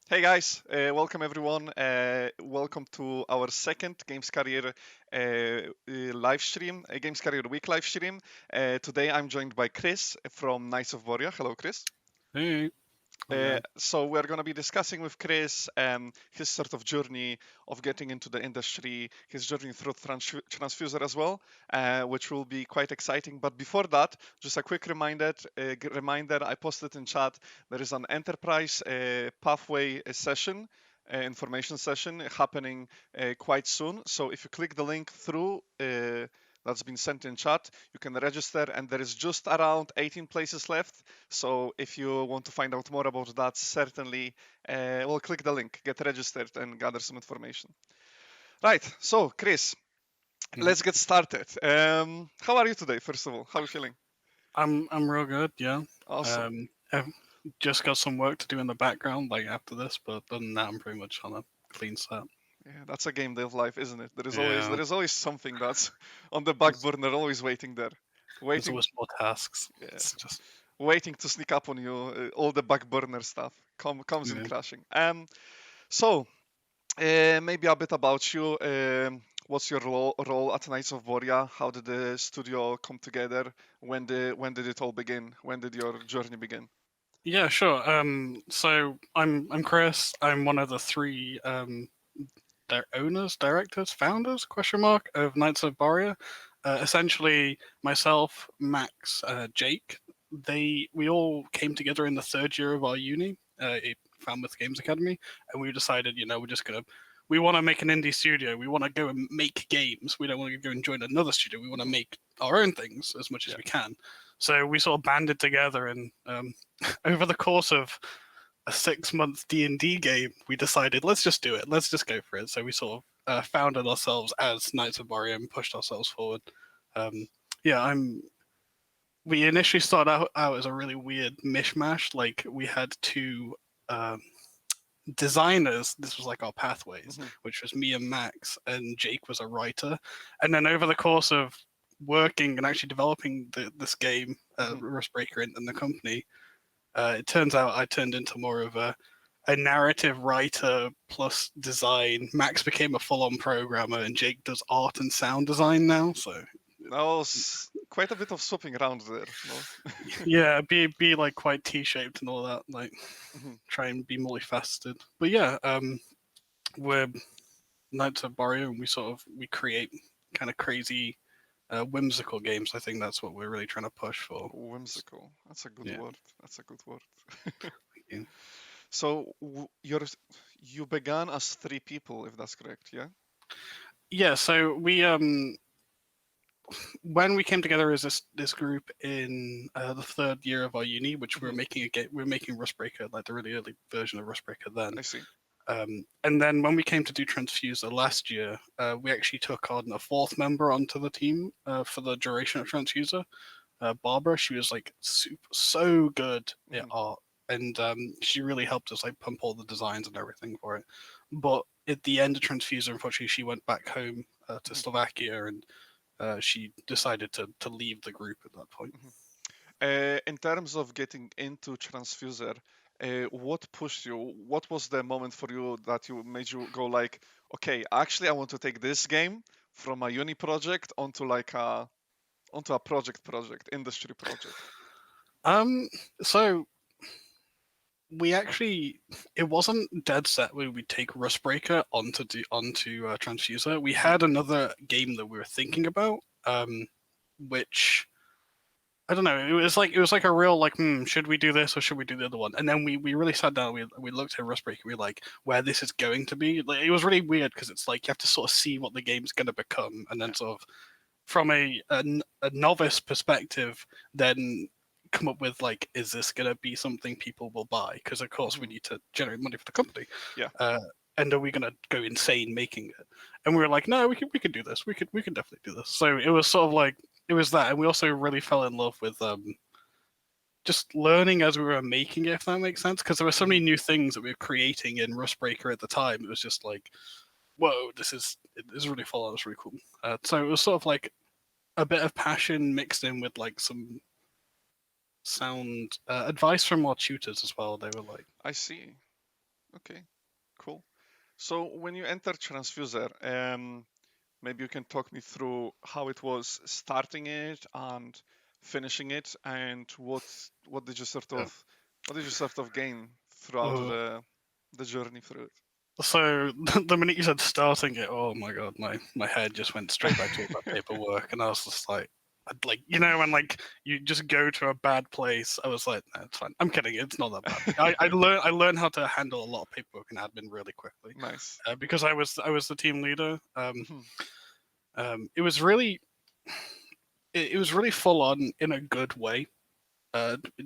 Hey guys, welcome everyone. Welcome to our second Games Career live stream, Games Career Week live stream. Today I'm joined by Chris from Knights of Borria. Hello, Chris. Hey, how's it going? So we're going to be discussing with Chris his sort of journey of getting into the industry, his journey through Transfuser as well, which will be quite exciting. But before that, just a quick reminder, I posted in chat, there is an enterprise pathway session, information session happening quite soon. So if you click the link through, that's been sent in chat, you can register, and there is just around 18 places left. So if you want to find out more about that, certainly, well, click the link, get registered, and gather some information. Right. So, Chris, Mhm. let's get started. How are you today? First of all, how are you feeling? I'm real good, yeah. Awesome. I've just got some work to do in the background, like after this, but other than that, I'm pretty much on a clean set. Yeah, that's a game day of life, isn't it? Yeah, There is always something that's on the back there's, burner, always waiting there, there's waiting, always more tasks. yeah, It's just waiting to sneak up on you. All the back burner stuff comes in yeah, crashing. So maybe a bit about you. What's your role at Knights of Borria? How did the studio come together? When did it all begin? When did your journey begin? yeah, sure. So I'm Chris. I'm one of the three their owners, directors, founders question mark of Knights of Borria. Essentially, myself, Max, Jake. We all came together in the third year of our uni, Falmouth Games Academy, and we decided, we're just gonna. We want to make an indie studio. We want to go and make games. We don't want to go and join another studio. We want to Mhm. make our own things as much as Yeah. we can. So we sort of banded together, and over the course of a 6 month D&D game, we decided let's just do it. Let's just go for it. So we sort of founded ourselves as Knights of Borria and pushed ourselves forward. Um, yeah, I'm. We initially started out as a really weird mishmash. Like we had two um, designers. This was like our pathways, Hmm. which was me and Max, and Jake was a writer. And then over the course of working and actually developing this game, Hmm. Rustbreaker in the company, it turns out I turned into more of a narrative writer plus design. Max became a full-on programmer, and Jake does art and sound design now. So That was quite a bit of swapping around there. No. yeah, be like quite T-shaped and all that. Like Mhm. try and be multifaceted. But yeah, we're Knights of Borrow, and we create kind of crazy, whimsical games. I think that's what we're really trying to push for. Whimsical. That's a good Yeah. word. That's a good word. Yeah. So you began as three people, if that's correct, yeah? Yeah, so we when we came together as this group in the third year of our uni, which we were Hmm. making we were making Rustbreaker, like the really early version of Rustbreaker then. I see. And then when we came to do Tranzfuser last year, we actually took on a fourth member onto the team for the duration of Tranzfuser. Barbara, she was like so good at Hmm. art, and she really helped us like pump all the designs and everything for it. But at the end of Transfuser, unfortunately, she went back home to Hmm. Slovakia, and she decided to leave the group at that point. Hmm. In terms of getting into Transfuser, what pushed you? What was the moment for you that you made you go like, okay, actually, I want to take this game from a uni project onto a project, industry project. Um, so we actually it wasn't dead set when we take Rustbreaker onto Transfuser. We Hmm. had another game that we were thinking about, which I don't know. It was like a real like, should we do this or should we do the other one? And then we really sat down. We looked at Rustbreaker. We were like where this is going to be. Like, it was really weird because it's like you have to sort of see what the game's going to become, and Yeah. then sort of from a novice perspective, then come up with like, is this going to be something people will buy? Because of course we Hmm. need to generate money for the company. Yeah. Uh, and are we going to go insane making it? And we were like, no, we could do this. We can definitely do this. So it was sort of like it was that, and we also really fell in love with just learning as we were making it, if that makes sense. Because there were so Hmm. many new things that we were creating in Rustbreaker at the time. It was just like, whoa, this is really fun. It's really cool. So it was sort of like a bit of passion mixed in with like some sound advice from our tutors as well. They were like, I see. Okay, cool. So when you entered Transfuser, maybe you can talk me through how it was starting it and finishing it, and what did you sort Yeah. of what did you sort of gain throughout Uh, the journey through so the minute you said starting it, oh my god, my head just went straight back to all that paperwork, and I was just like, like when like you just go to a bad place. I was like, no, it's fine. I'm kidding. It's not that bad. it? I learned how to handle a lot of paperwork and admin really quickly Nice. because I was the team leader. Mhm, It was really it was really full on in a good way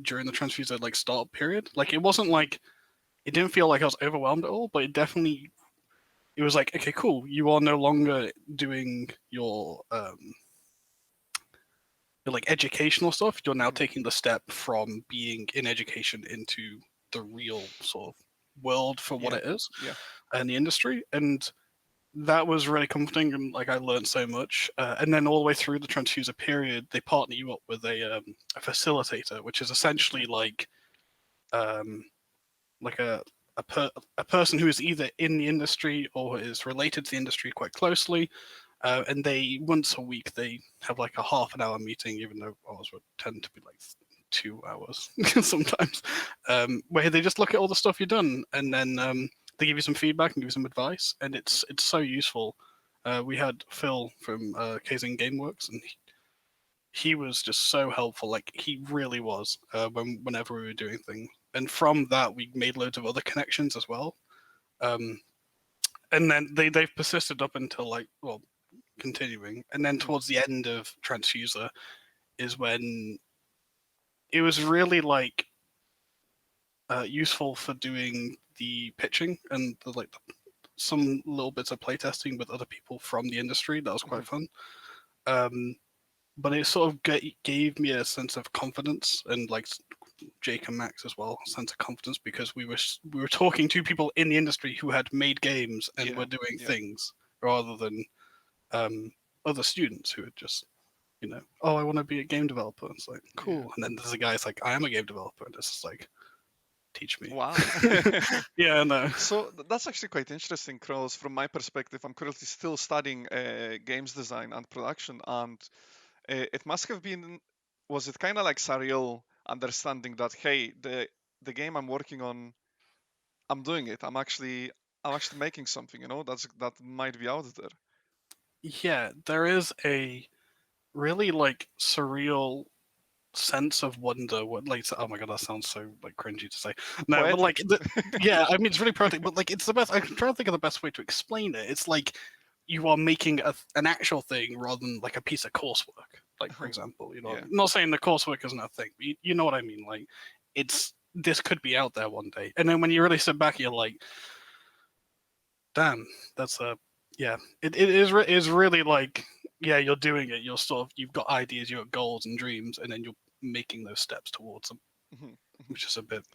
during the transfuser like startup period. Like it wasn't mhm, like it didn't feel like I was overwhelmed at all, but it was like, okay, cool. You are no longer doing your like educational stuff. You're now mhm. taking the step from being in education into the real sort of world for what Yeah, it is yeah. and the industry. And that was really comforting, and like I learned so much. And then all the way through the transfuser period, they partner you up with a facilitator, which is essentially Okay. um, like a person who is either in the industry or is related to the industry quite closely. And they once a week they have like a half an hour meeting, even though ours would tend to be like 2 hours sometimes, where they just look at all the stuff you've done, and then they give you some feedback and give you some advice, and it's so useful. We had Phil from Kazing Gameworks, and he was just so helpful. Like he really was whenever we were doing things, and from that we made loads of other connections as well. Um, and then they've persisted up until like well continuing, and then Mhm, towards the end of Transfuser is when it was really like useful for doing the pitching and some little bits of playtesting with other people from the industry. That was mhm. quite fun. Um, but it sort of gave me a sense of confidence, and like Jake and Max as well, a sense of confidence because we were talking to people in the industry who had made games and Yeah, were doing yeah, things rather than um, other students who had just oh, I want to be a game developer. It's like yeah. cool, and then there's a guy. It's like I am a game developer, and it's just like teach me. Wow. Yeah, no. So that's actually quite interesting, because from my perspective, I'm currently still studying games design and production, and it must have been, was it kind of like surreal understanding that, hey, the game I'm working on, I'm doing it. I'm actually making something, that might be out there. Yeah, there is a really like surreal sense of wonder. What like oh my god, that sounds so like cringy to say. No, but like Poetic. yeah, I mean it's really poetic, but like it's the best. I'm trying to think of the best way to explain it. It's like you are making an actual thing rather than like a piece of coursework. Like for example, Yeah. I'm not saying the coursework isn't a thing, but you know what I mean. Like it's this could be out there one day, and then when you really sit back, you're like, damn, that's a yeah. It is really like yeah, you're doing it. You're sort of you've got ideas, you've got goals and dreams, and then you're making those steps towards them, Mhm, mhm. which is a bit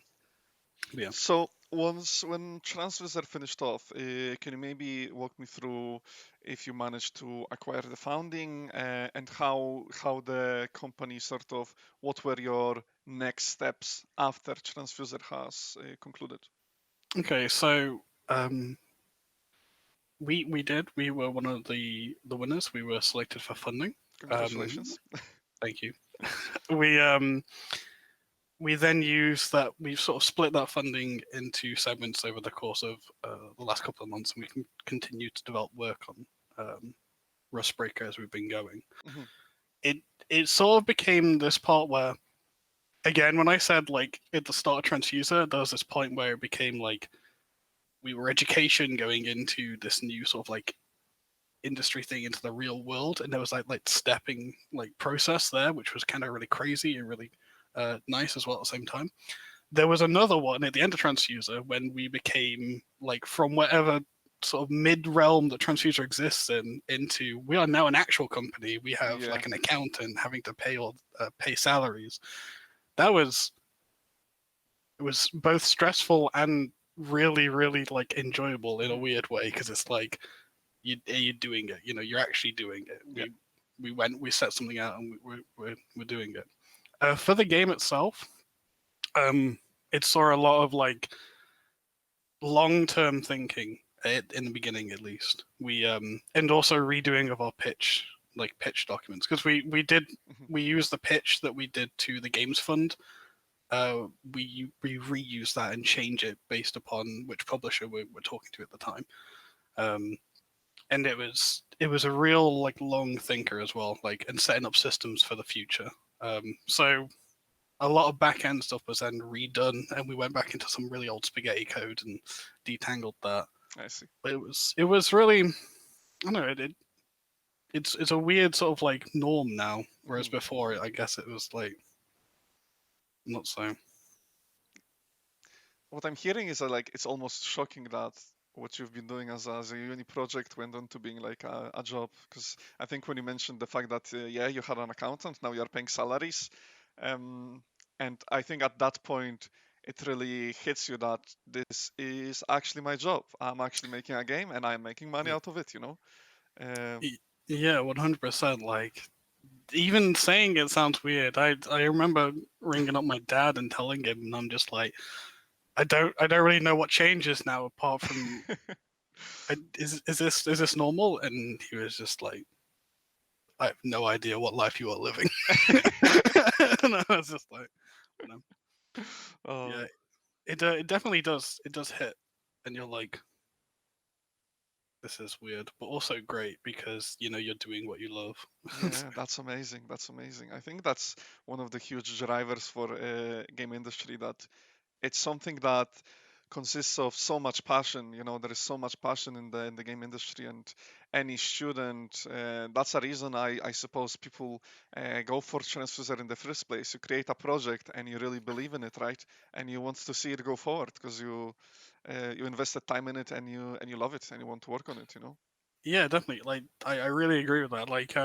yeah. So once when transfers are finished off, can you maybe walk me through if you managed to acquire the founding, and how the company sort of, what were your next steps after Transfuser has concluded? Okay, so um, we were one of the winners. We were selected for funding. Um, Congratulations. thank you. We then used that. We've sort of split that funding into segments over the course of the last couple of months, and we can continue to develop work on Rustbreaker as we've been going. Mhm, It it sort of became this part where, again, when I said like at the start of Transuser, there was this point where it became like we were education going into this new sort of like industry thing into the real world, and there was like stepping like process there, which was kind of really crazy and really nice as well at the same time. There was another one at the end of Transuser when we became like from whatever sort of mid realm that Transfuser exists in into we are now an actual company. We have yeah. like an accountant having to pay salaries. That was it was both stressful and really really like enjoyable in a Mhm, weird way because it's like you're doing it. You're actually doing it. yeah. We set something out and we're doing it. For the game itself, um, it saw a lot of like long-term thinking in the beginning, at least. We and also redoing of our pitch, like pitch documents, because Mhm. we used the pitch that we did to the Games Fund. We reuse that and change it based upon which publisher we were talking to at the time. Um, and it was a real like long thinker as well, like and setting up systems for the future. So a lot of back end stuff was then redone, and we went back into some really old spaghetti code and detangled that. I see. But it was really, I don't know, it's a weird sort of like norm now, whereas Mhm. before I guess it was like not so. What I'm hearing is that like it's almost shocking that what you've been doing as a uni project went on to being like a job. Because I think when you mentioned the fact that yeah, you had an accountant, now you're paying salaries, um, and I think at that point it really hits you that this is actually my job. I'm actually making a game and I'm making money Yeah, out of it. You know. Um, yeah, 100%. Like even saying it sounds weird. I remember ringing up my dad and telling him, and I'm just like, I don't really know what changes now apart from is this normal? And he was just like, I have no idea what life you are living. And I was just like, you know, yeah, oh, it definitely does. It does hit, and you're like, this is weird, but also great because you're doing what you love. yeah, that's amazing. That's amazing. I think that's one of the huge drivers for game industry that it's something that consists of so much passion. You know, there is so much passion in the game industry, and any student. That's a reason I suppose people go for Tranzfuser in the first place. You create a project and you really believe in it, right? And you want to see it go forward because you invested time in it and you love it and you want to work on it. You know. Yeah, definitely. Like I really agree with that. Like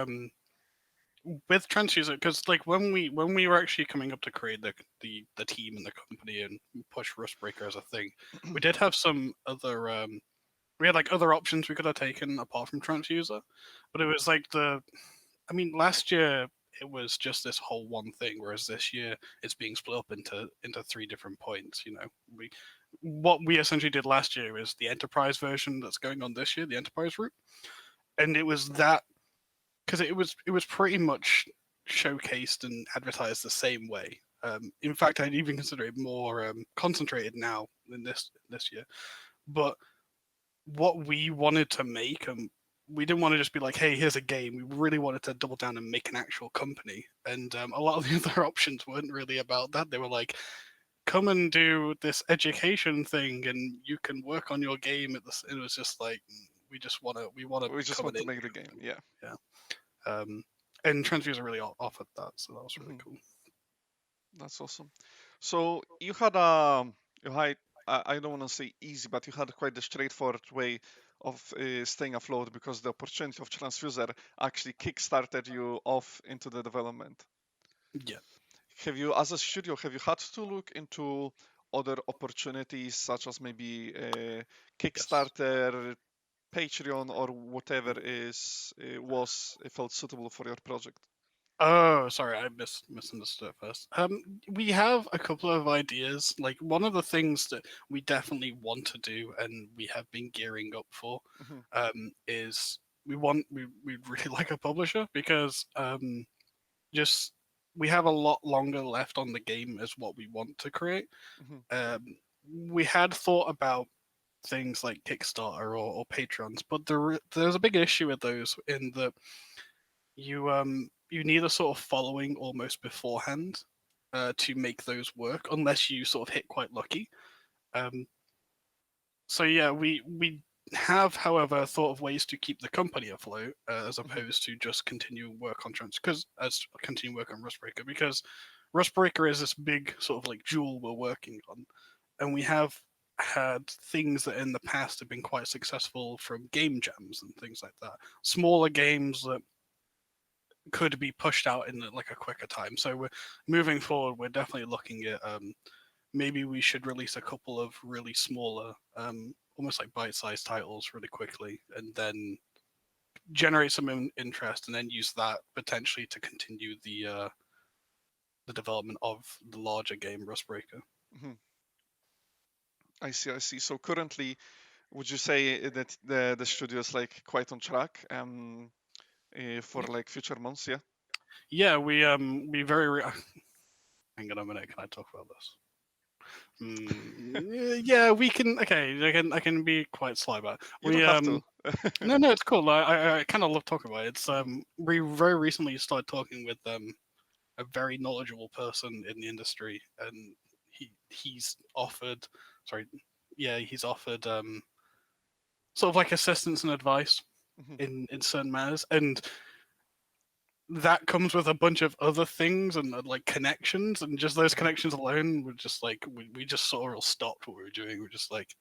with Transuser, because like when we were actually coming up to create the team and the company and push Rustbreaker as a thing, we did have some other we had like other options we could have taken apart from Transuser, but it was like I mean last year it was just this whole one thing, whereas this year it's being split up into three different points. What we essentially did last year is the enterprise version that's going on this year, the enterprise route, and it was that because it was pretty much showcased and advertised the same way. In fact, I'd even consider it more concentrated now than this year. But what we wanted to make, we didn't want to just be like, "Hey, here's a game." We really wanted to double down and make an actual company. And a lot of the other options weren't really about that. They were like, "Come and do this education thing, and you can work on your game." It was just like we want to We just become an want to indie make the game. company. Yeah. Yeah. Um, and Transuser really offered that, so that was really Mhm. cool. That's awesome. So you had I don't want to say easy, but you had quite a straightforward way of staying afloat because the opportunity of Transfuser actually kickstarted you off into the development. Yeah. Have you, as a studio, have you had to look into other opportunities such as maybe Yes. Kickstarter, Patreon, or whatever is was felt suitable for your project? Oh, sorry, I misunderstood at first. We have a couple of ideas. Like one of the things that we definitely want to do, and we have been gearing up for, Hmm. is we really like a publisher because just we have a lot longer left on the game as what we want to create. Hmm. Um, we had thought about things like Kickstarter or Patrons, but there's a big issue with those in that you need a sort of following almost beforehand to make those work, unless you sort of hit quite lucky. Um, so yeah, we have, however, thought of ways to keep the company afloat as Hmm. opposed to just continue work on trans because as continue work on Rustbreaker because Rustbreaker is this big sort of like jewel we're working on, and we have had things that in the past have been quite successful from game jams and things like that. Smaller games that could be pushed out in like a quicker time. So we're moving forward. We're definitely looking at maybe we should release a couple of really smaller, almost like bite-sized titles really quickly, and then generate some interest, and then use that potentially to continue the development of the larger game Rustbreaker. Hmm. I see, I see. So currently, would you say that the studio is like quite on track for like future months? Yeah. Yeah, we hang on a minute. Can I talk about this? Yeah, we can. Okay, I can be quite sly about it. You don't have to. No, it's cool. I kind of love talking about it. It's Mhm, we very recently started talking with a very knowledgeable person in the industry, and he's offered, sorry, yeah, he's offered sort of like assistance and advice mhm, in certain matters, and that comes with a bunch of other things and like connections, and just those mhm. connections alone were just like we just sort of stopped what we were doing. We're just like,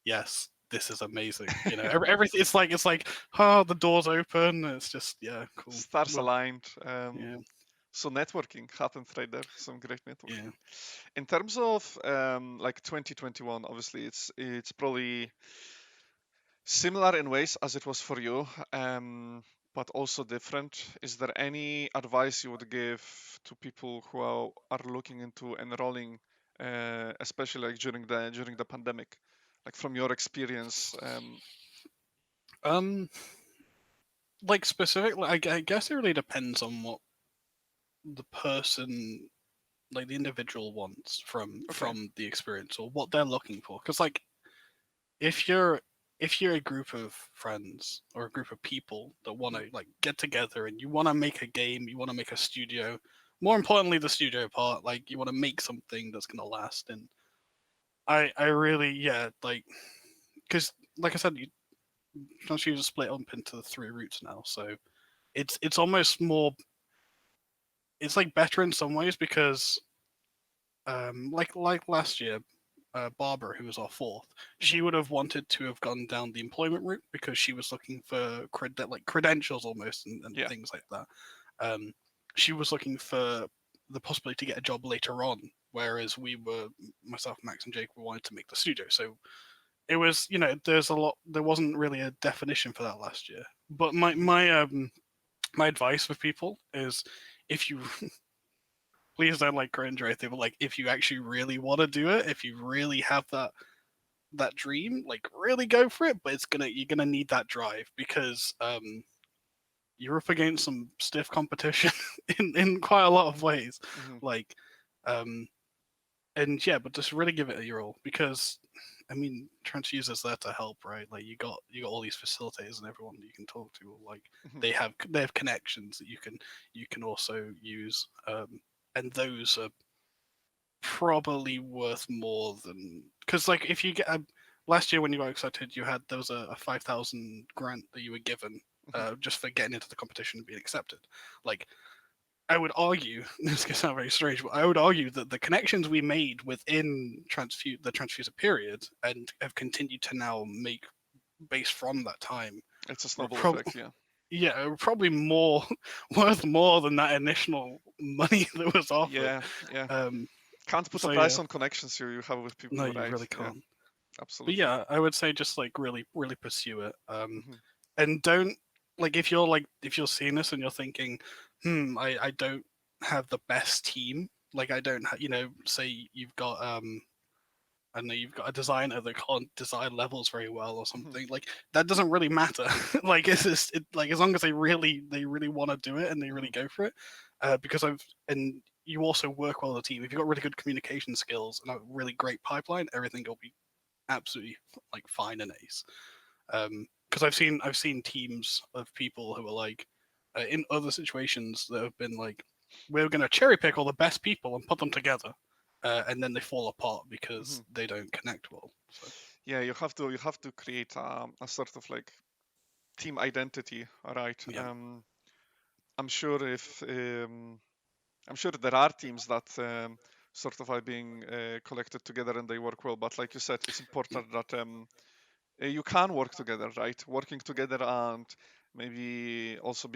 yes, this is amazing. You know, everything. It's like, oh, the doors open. It's just, yeah, cool. Stars Well, aligned. yeah, So networking happens right there. Some great yeah. networking. In terms of like 2021, obviously it's probably similar in ways as it was for you, but also different. Is there any advice you would give to people who are looking into enrolling, especially like during the pandemic, like from your experience? Um, like specifically, I guess it really depends on what the person, like the individual, wants Okay. from the experience or what they're looking for. Because like if you're if you're a group of friends or a group of people that want Mhm, to like get together and you want to make a game, you want to make a studio, more importantly the studio part, like you want to make something that's going to last. And I really, yeah, like, because like I said, you Transfuser split up into the three routes now, so it's almost more, it's like better in some ways because like last year, Barbara, who was our fourth, mhm. she would have wanted to have gone down the employment route because she was looking for like credentials almost, and Yeah. things like that. Um, she was looking for the possibility to get a job later on, whereas myself, Max, and Jake, we wanted to make the studio. So it was, there wasn't really a definition for that last year. But Mhm, my advice for people is, if you please don't like cringe or anything, but like if you actually really want to do it, if you really have that dream, like really go for it. But you're gonna need that drive because you're up against some stiff competition in quite a lot of ways. mhm, Like, um, and yeah, but just really give it a your all because I mean, Transfuser's there to help, right? Like you got all these facilitators and everyone that you can talk to. Like mhm, they have connections that you can also use, and those are probably worth more than, because like if you get last year when you got accepted, there was a 5,000 grant that you were given mhm, just for getting into the competition and being accepted. Like I would argue, this can sound very strange, but I would argue that the connections we made within the transfuser period and have continued to now make based from that time It's a were snowball effect. Yeah. yeah, were probably more worth more than that initial money that was offered. Yeah. Yeah. Um, Can't put a so price yeah, on connections you have with no, people, you right? really Yeah. can't. But Absolutely. yeah, I would say just like really, really pursue it. Mhm, And don't, if you're seeing this and you're thinking, I don't have the best team. Like I don't, say you've got I don't know, you've got a designer that can't design levels very well or mhm, something. Like that doesn't really matter. Like it's just like as long as they really want to do it and they really mhm, go for it. Because and you also work well as a team. If you've got really good communication skills and a really great pipeline, everything will be absolutely like fine and ace. Because I've seen teams of people who are like in other situations that have been like, we're going to cherry pick all the best people and put them together, and then they fall apart mhm. because they don't connect well. So Yeah, you have to create a sort of like team identity, all right? yeah, I'm sure if I'm sure there are teams that sort of are being collected together and they work well, but like you said, it's important that you can work together, right? Working together and maybe also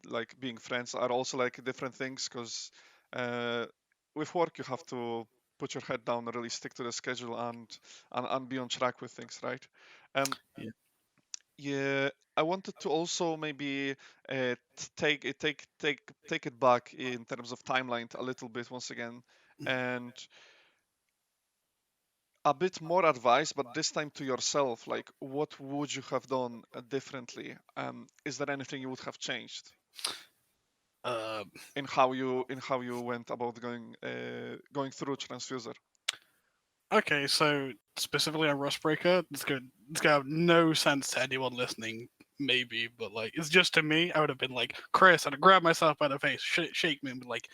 like being friends are also like different things because uh, with work you have to put your head down and really stick to the schedule and be on track with things, right? Um, yeah. yeah, I wanted to also maybe take it back in terms of timeline a little bit once again, and a bit more advice, but this time to yourself, like what would you have done differently? Is there anything you would have changed Uh, in how you went about going through Transfuser? okay, so specifically on Rustbreaker, it's gonna have no sense to anyone listening, maybe, but like it's just to me. I would have been like, Chris, I'd have grabbed myself by the face, shake me, and be like,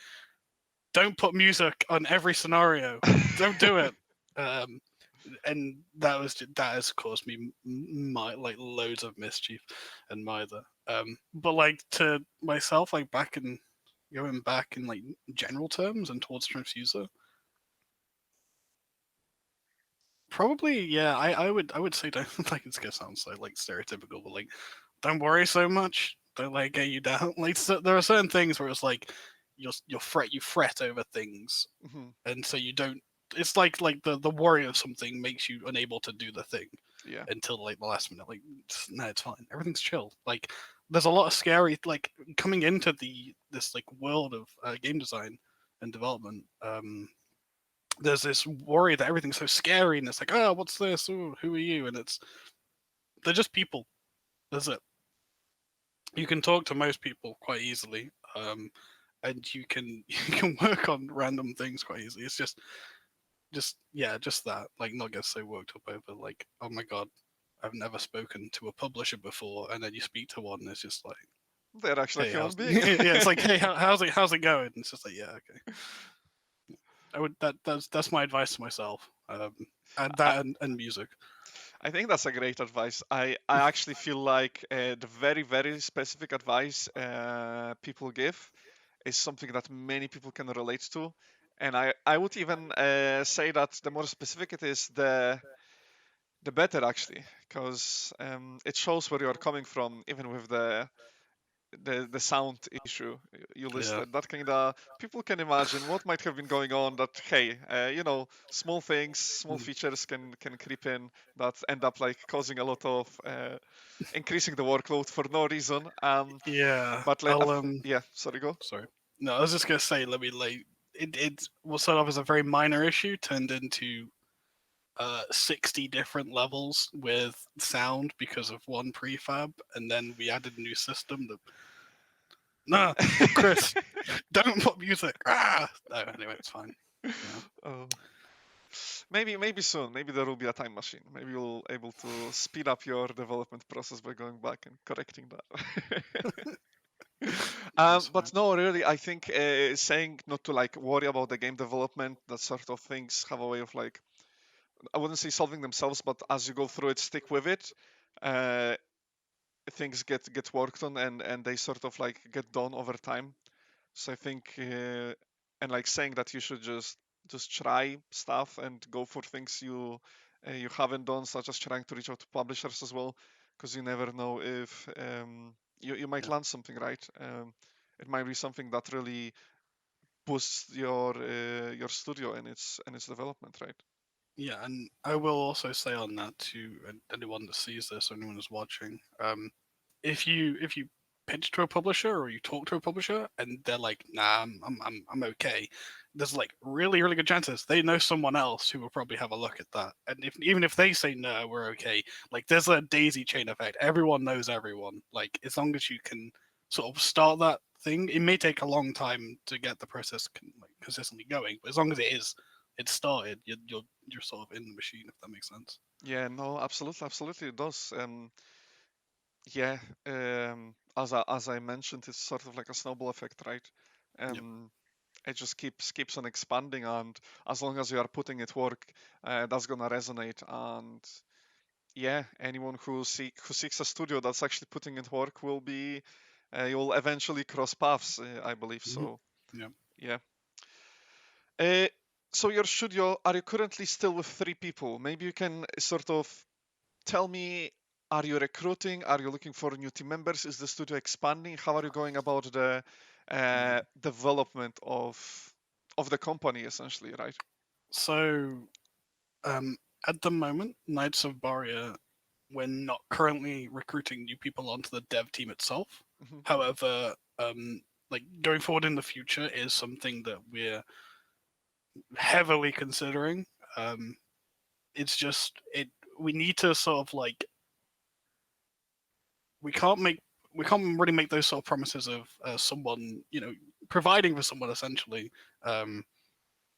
"Don't put music on every scenario. Don't do it." Um, and that has caused me my like loads of mischief and mither. But like to myself, like back in going back in like general terms and towards Tranzfuser, probably yeah. I would say don't like it's gonna sound so like stereotypical, but like don't worry so much. Don't let it get you down. Like so, there are certain things where it's like you fret over things Hmm. and so you don't. It's like the worry of something makes you unable to do the thing Yeah. until like the last minute. Like no, it's fine. Everything's chill. Like there's a lot of scary like coming into the this like world of game design and development. There's this worry that everything's so scary and it's like oh what's this? Ooh, who are you? And it's they're just people. That's it. You can talk to most people quite easily. And you can you can work on random things quite easily. It's just yeah, just that. Like not get so worked up over like, oh my god, I've never spoken to a publisher before, and then you speak to one, and it's just like, They're actually a hey, human how's being. yeah, it's like, hey, how's it going? And it's just like, yeah, okay. I would that's my advice to myself. And I, that and music. I think that's a great advice. I actually feel like the very, very specific advice people give is something that many people can relate to. And I would even say that the more specific it is, the better actually, because it shows where you are coming from, even with the sound issue you Yeah, listed. That kind of people can imagine what might have been going on. That hey, small things, small mm, features can creep in that end up like causing a lot of increasing the workload for no reason. yeah. But like, I'll yeah, sorry, go. sorry. No, I was just gonna say, let me like it was sort of as a very minor issue turned into 60 different levels with sound because of one prefab, and then we added a new system that. Nah, Chris, don't put music. Ah! No, anyway, it's fine. Yeah. Oh. Maybe soon. Maybe there will be a time machine. Maybe you'll able to speed up your development process by going back and correcting that. It's But fine. no, really, I think saying not to like worry about the game development, that sort of things have a way of like I wouldn't say solving themselves, but as you go through it, stick with it. Uh, Things get worked on and they sort of like get done over time. So I think and like saying that you should just try stuff and go for things you haven't done, such as trying to reach out to publishers as well, because you never know if you might Yeah. land something right. It might be something that really boosts your studio and its development, right? Yeah, and I will also say on that to anyone that sees this or anyone who's watching, if you pitch to a publisher or you talk to a publisher and they're like, nah, I'm okay, there's like really really good chances they know someone else who will probably have a look at that, and if even if they say no, we're okay. Like there's a daisy chain effect. Everyone knows everyone. Like as long as you can sort of start that thing, it may take a long time to get the process like consistently going, but as long as it's started, you're sort of in the machine, if that makes sense. Yeah, no, absolutely, it does. Yeah, as I mentioned, it's sort of like a snowball effect, right? Yep. Um, it just keeps on expanding, and as long as you are putting it work, that's gonna resonate. And yeah, anyone who seeks a studio that's actually putting it work will be, you'll eventually cross paths, I believe. Hmm. So Yeah. yeah. Uh, so your studio, are you currently still with three people? Maybe you can sort of tell me, are you recruiting? Are you looking for new team members? Is the studio expanding? How are you going about the development of the company, essentially, right? So Um, at the moment, Knights of Borria, we're not currently recruiting new people onto the dev team itself. Hmm. However, like going forward in the future is something that we're heavily considering. Um, it's just it. We need to sort of like we can't make we can't really make those sort of promises of someone providing for someone essentially um,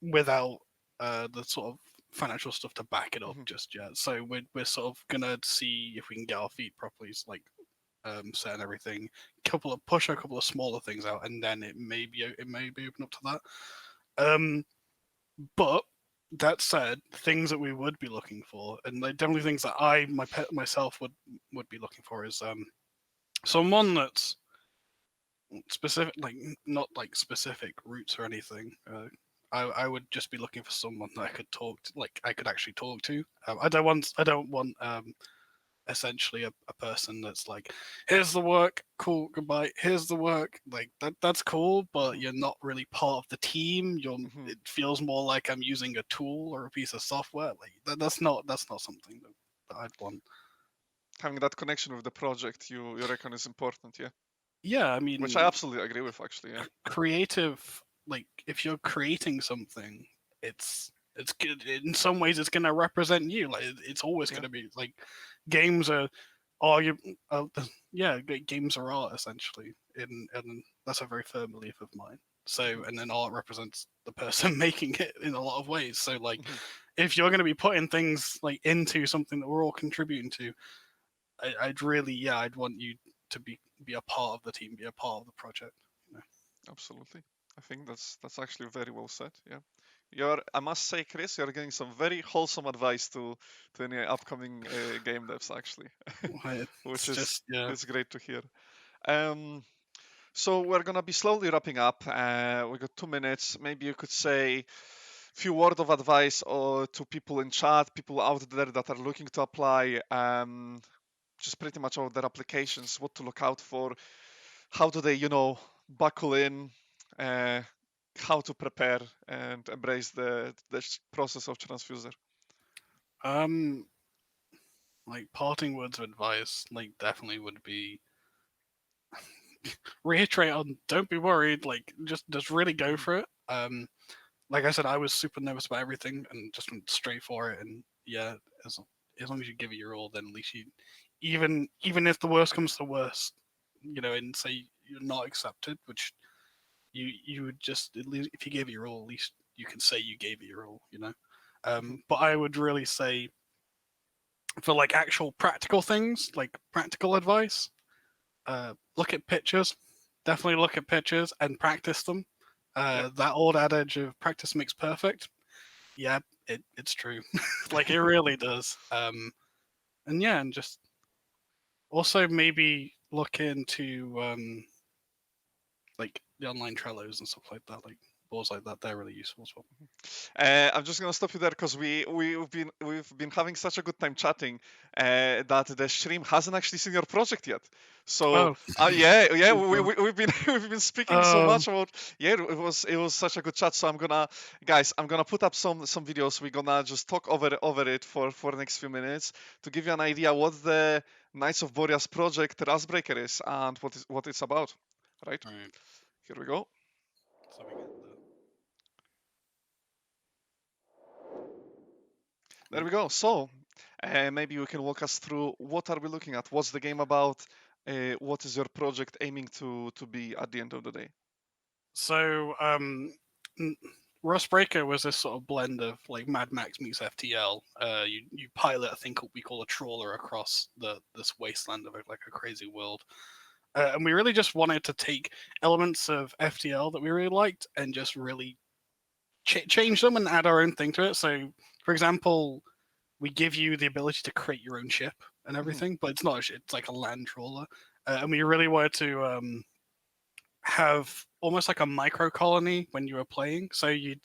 without the sort of financial stuff to back it up Mhm. just yet. So we're sort of gonna see if we can get our feet properly, like set and everything. Push a couple of smaller things out, and then it may be open up to that. Um, but that said, things that we would be looking for, and like definitely things that myself would be looking for is someone that's specific, like not like specific roots or anything. I would just be looking for someone that I could like I could actually talk to. I don't want essentially a person that's like, here's the work, cool, goodbye. Here's the work, like that's cool, but Mhm. you're not really part of the team. Mhm. It feels more like I'm using a tool or a piece of software. Like that's not something that I'd want. Having that connection with the project, you reckon is important, yeah? Yeah, I Which I mean, absolutely agree with, actually, yeah. creative, like if you're creating something, it's good in some ways. It's going to represent you. Like it's always going Yeah. to be like games are you yeah, games are art essentially, and that's a very firm belief of mine. So Mhm. and then art represents the person making it in a lot of ways. So like Mhm. if you're going to be putting things like into something that we're all contributing to, I'd really, yeah, I'd want you to be a part of the team, be a part of the project. You know? Absolutely. I think that's actually very well said. Yeah. I must say, Chris, you're getting some very wholesome advice to any upcoming game devs, actually, which It's is just yeah. it's great to hear. Um, so we're gonna be slowly wrapping up. We got 2 minutes. Maybe you could say a few word of advice or to people in chat, people out there that are looking to apply. Just pretty much all their applications, what to look out for, how do they, buckle in, uh, how to prepare and embrace the process of transfuser. Um, like parting words of advice, like definitely would be reiterate on don't be worried, like just really go Mhm. for it. Like I said, I was super nervous about everything and just went straight for it. And yeah, as long as you give it your all, then at least you, even if the worst comes to worst, and say you're not accepted, which you would just at least if you gave it your all, at least you can say you gave it your all. Mhm. But I would really say for like actual practical things, like practical advice, look at pictures. Definitely look at pictures and practice them. Yep. That old adage of practice makes perfect. Yeah, it's true. Like it really does. And yeah, and just also maybe look into like the online Trellos and stuff like that, like boards like that. They're really useful as well. I'm just gonna stop you there because we've been having such a good time chatting that the stream hasn't actually seen your project yet. So Oh, yeah, oh God. we've been we've been speaking so Um, much about yeah. It was such a good chat. So I'm gonna put up some videos. We're gonna just talk over it for the next few minutes to give you an idea what the Knights of Boreas project Rasbreaker is and what it's about. Right, all right. here we go. So we get There we go. So, maybe you can walk us through what are we looking at? What's the game about? What is your project aiming to be at the end of the day? So, Rust Breaker was this sort of blend of like Mad Max meets FTL. You pilot a thing we call a trawler across this wasteland of like a crazy world, and we really just wanted to take elements of FTL that we really liked and just really change them and add our own thing to it. So, for example, we give you the ability to create your own ship and Mhm. everything, but it's not a ship; it's like a land trawler, and we really wanted to have almost like a micro colony when you were playing. So you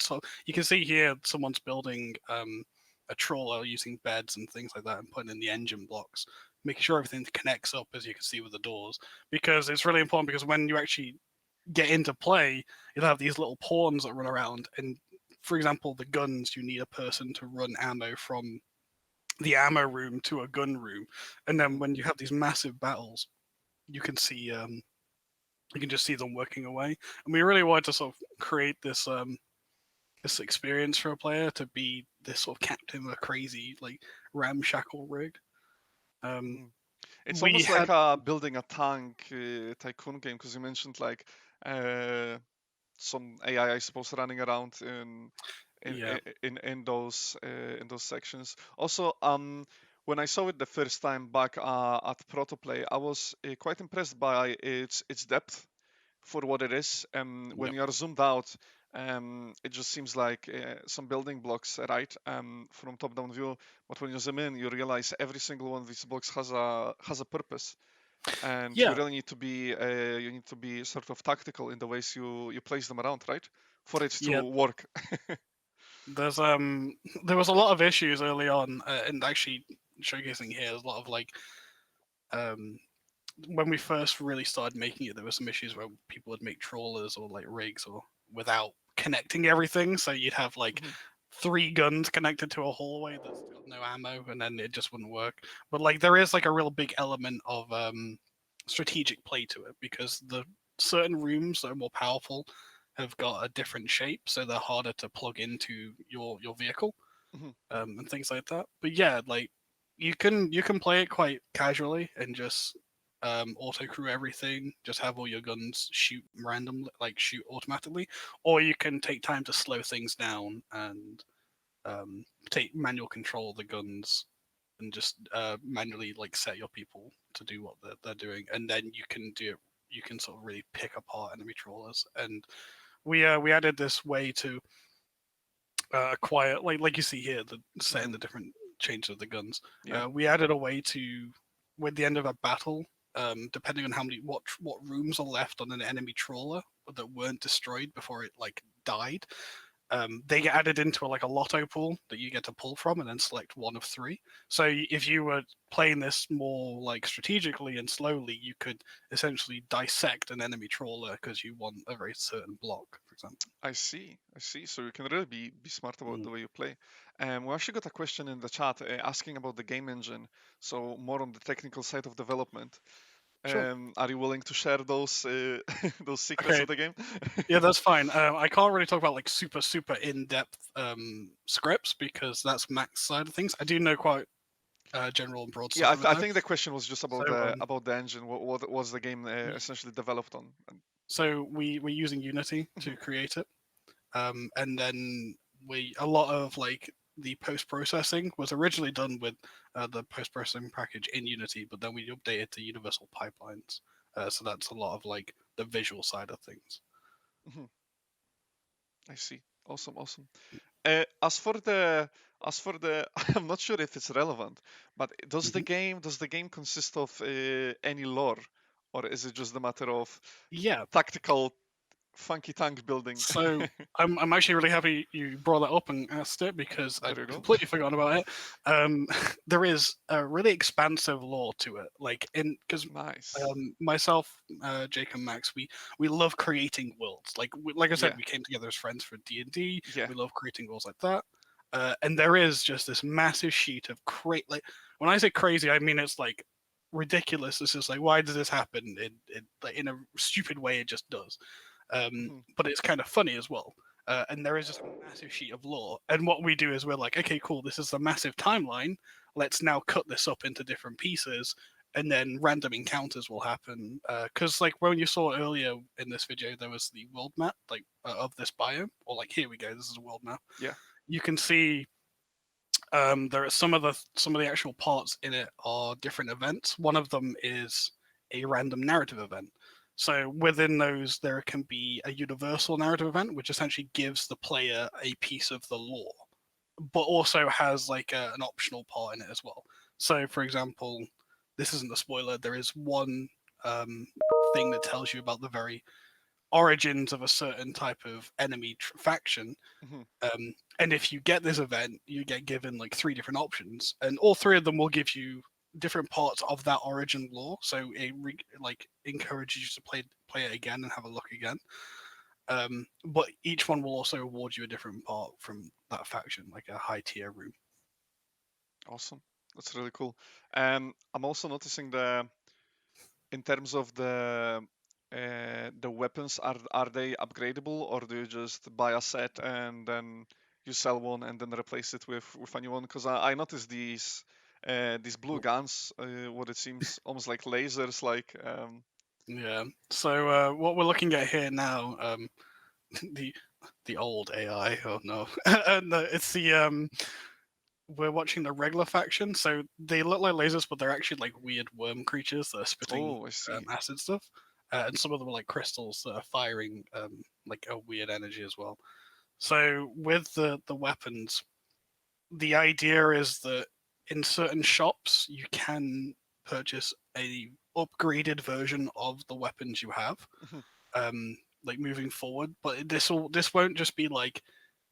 can see here someone's building a trawler using beds and things like that and putting in the engine blocks, making sure everything connects up as you can see with the doors. Because it's really important because when you actually get into play, you'll have these little pawns that run around and for example, the guns, you need a person to run ammo from the ammo room to a gun room. And then Mhm. when you have these massive battles, you can see you can just see them working away. And we really wanted to sort of create this experience for a player to be this sort of captain of a crazy like ramshackle rig. Um, Mhm. It's we almost like had building a tank tycoon game because you mentioned like uh, some AI, I suppose, running around in yeah in those sections. Also, when I saw it the first time back at Protoplay, I was quite impressed by its depth for what it is. When yeah you are zoomed out, it just seems like some building blocks, right, from top-down view. But when you zoom in, you realize every single one of these blocks has a purpose, and yeah you need to be sort of tactical in the ways you place them around, right, for it to yeah. work. There's there was a lot of issues early on, and actually showcasing here there's a lot of like um when we first really started making it, there were some issues where people would make trawlers or like rigs or without connecting everything. So you'd have like Mhm, three guns connected to a hallway that's got no ammo, and then it just wouldn't work. But like there is like a real big element of strategic play to it because the certain rooms that are more powerful have got a different shape, so they're harder to plug into your vehicle mhm. and things like that. But yeah, like you can play it quite casually and just auto crew everything, just have all your guns shoot random, like shoot automatically, or you can take time to slow things down and take manual control of the guns and just manually like set your people to do what they're doing, and then you can do it. You can sort of really pick apart enemy trawlers, and we added this way to acquire like you see here the setting Mhm. the different changes of the guns. Yeah, We added a way to with the end of a battle, depending on how many what rooms are left on an enemy trawler that weren't destroyed before it like died, they get added into like a lotto pool that you get to pull from and then select one of three. So if you were playing this more like strategically and slowly, you could essentially dissect an enemy trawler because you want a very certain block, for example. I see. I see. So you can really be smart about Mm. the way you play. We actually got a question in the chat asking about the game engine, so more on the technical side of development. Sure. Are you willing to share those those secrets Okay. of the game? Yeah, that's fine. I can't really talk about like super in depth scripts because that's Mac's side of things. I do know quite general and broad Yeah, stuff of it I though. think the question was just So about the engine. What was the game essentially developed on? so we're using Unity Mhm, to create it, and then we a lot of like the post processing was originally done with the post processing package in Unity, but then we updated to Universal Pipelines. So that's a lot of like the visual side of things. mhm. I see. Awesome, awesome. As for the I'm not sure if it's relevant, but Mhm. does the game consist of any lore, or is it just a matter of Yeah, tactical funky tank building? so I'm actually really happy you brought that up and asked it because There I'd you go. completely forgotten about it. There is a really expansive lore to it, like in because Nice. myself, Jake and Max, we love creating worlds. Like I said, Yeah, we came together as friends for D&D. yeah. We love creating worlds like that. And there is just this massive sheet of like when I say crazy, I mean it's like ridiculous. It's just like why does this happen? Like in a stupid way, it just does, Mhm. but it's kind of funny as well. And there is just a massive sheet of lore. And what we do is we're like, okay, cool, this is a massive timeline. Let's now cut this up into different pieces, and then random encounters will happen. Because like when you saw earlier in this video, there was the world map like of this biome, or like here we go, this is a world map. Yeah. You can see there are some of the actual parts in it are different events. One of them is a random narrative event. So within those, there can be a universal narrative event, which essentially gives the player a piece of the lore, but also has like an optional part in it as well. So, for example, this isn't a spoiler. There is one um, thing that tells you about the very origins of a certain type of enemy faction, Mhm. and if you get this event, you get given like three different options, and all three of them will give you different parts of that origin lore. So it like encourages you to play it again and have a look again. But each one will also award you a different part from that faction, like a high tier room. Awesome. That's really cool. I'm also noticing in terms of the weapons, are they upgradable, or do you just buy a set and then you sell one and then replace it with a new one. Because I noticed these blue guns, what it seems almost like lasers, like Yeah. So what we're looking at here now, the the old AI. Oh no, no, it's the we're watching the regular faction. So they look like lasers, but they're actually like weird worm creatures that are spitting oh, I see. acid stuff, and some of them are like crystals that are firing like a weird energy as well. So with the weapons, the idea is that in certain shops you can purchase a upgraded version of the weapons you have, Mhm, like moving forward. But this won't just be like,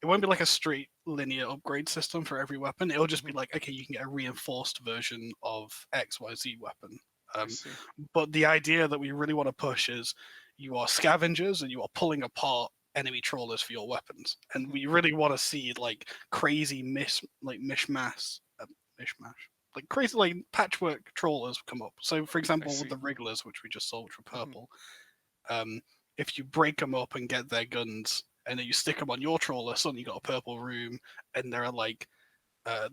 it won't be like a straight linear upgrade system for every weapon. It'll just be mhm, like, okay, you can get a reinforced version of XYZ weapon. I Um, see. but the idea that we really want to push is you are scavengers and you are pulling apart enemy trawlers for your weapons, and Mhm, we really want to see like crazy mishmash, like crazy like patchwork trawlers come up. So, for I example, with see. the Wrigglers, which we just saw, which were Mhm, purple, um, if you break them up and get their guns, and then you stick them on your trawler, suddenly you got a purple room, and there are like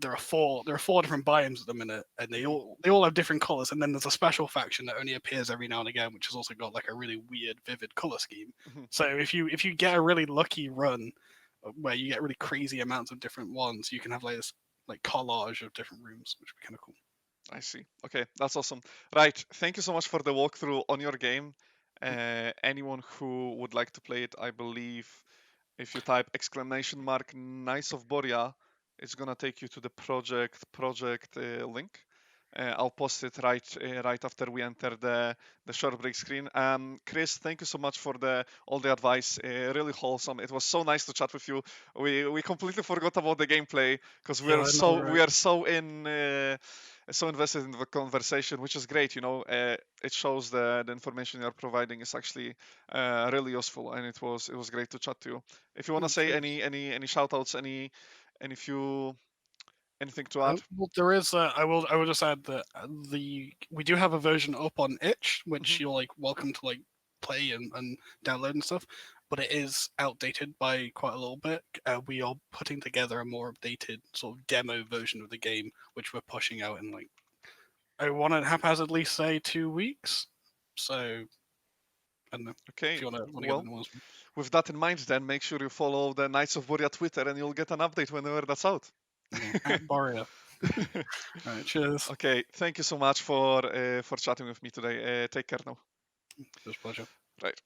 there are four different biomes at the minute, and they mhm, all have different colors. And then there's a special faction that only appears every now and again, which has also got like a really weird, vivid color scheme. mhm. So if you get a really lucky run where you get really crazy amounts of different ones, you can have like this like collage of different rooms, which would be kind of cool. I see. Okay, that's awesome. Right, thank you so much for the walkthrough on your game. Anyone who would like to play it, I believe, if you type exclamation mark Knights of Borria, it's gonna take you to the project link. I'll post it right after we enter the short break screen. Chris, thank you so much for the all the advice. Really wholesome. It was so nice to chat with you. We completely forgot about the gameplay because Yeah, I know, we right? are so invested in the conversation, which is great. It shows the information you're providing is actually really useful, and it was great to chat to you. If you want to say Cheers. any shout outs, any few anything to add. Well, there is. I will just add that we do have a version up on itch, Hmm. which you're like welcome to like play and download and stuff. But it is outdated by quite a little bit. We are putting together a more updated sort of demo version of the game, which we're pushing out in like I want to haphazardly say 2 weeks. So I don't know if Okay, you want to get the well, new ones. with that in mind, then make sure you follow the Knights of Borria Twitter, and you'll get an update whenever that's out. Yeah, at Borria. All right, cheers. Okay, thank you so much for chatting with me today. Take care now. It was a pleasure. Right.